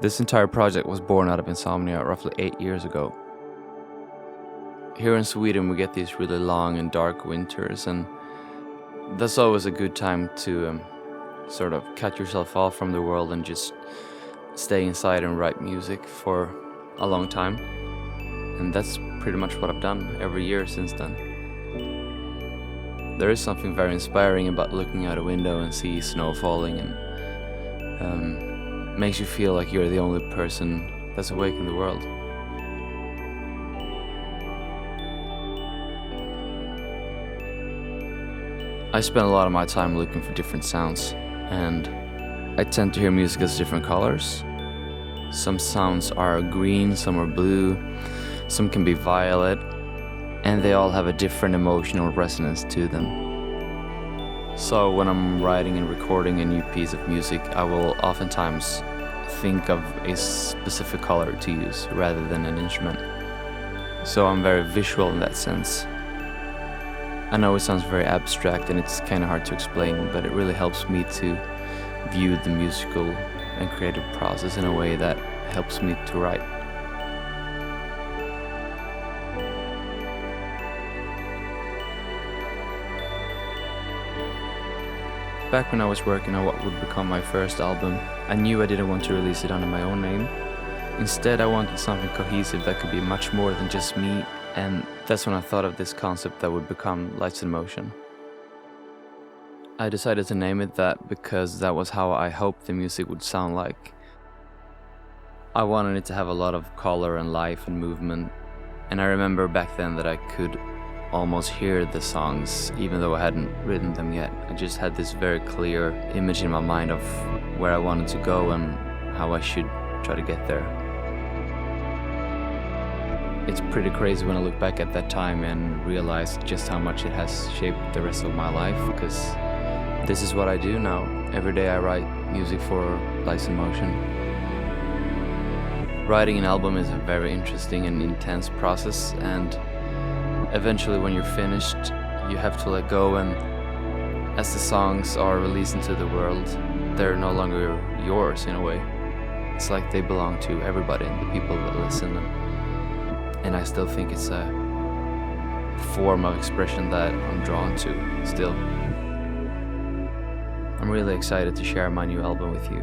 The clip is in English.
This entire project was born out of insomnia roughly 8 years ago. Here in Sweden, we get these really long and dark winters, and that's always a good time to sort of cut yourself off from the world and just stay inside and write music for a long time. And that's pretty much what I've done every year since then. There is something very inspiring about looking out a window and see snow falling, and makes you feel like you're the only person that's awake in the world. I spend a lot of my time looking for different sounds, and I tend to hear music as different colors. Some sounds are green, some are blue, some can be violet, and they all have a different emotional resonance to them. So when I'm writing and recording a new piece of music, I will oftentimes think of a specific color to use rather than an instrument. So I'm very visual in that sense. I know it sounds very abstract and it's kind of hard to explain, but it really helps me to view the musical and creative process in a way that helps me to write. Back when I was working on what would become my first album, I knew I didn't want to release it under my own name. Instead, I wanted something cohesive that could be much more than just me, and that's when I thought of this concept that would become Lights in Motion. I decided to name it that because that was how I hoped the music would sound like. I wanted it to have a lot of color and life and movement, and I remember back then that I could almost hear the songs even though I hadn't written them yet. I just had this very clear image in my mind of where I wanted to go and how I should try to get there. It's pretty crazy when I look back at that time and realize just how much it has shaped the rest of my life, because this is what I do now. Every day I write music for Lights in Motion. Writing an album is a very interesting and intense process, and eventually when you're finished, you have to let go, and as the songs are released into the world, they're no longer yours in a way. It's like they belong to everybody and the people that listen, and I still think it's a form of expression that I'm drawn to still. I'm really excited to share my new album with you.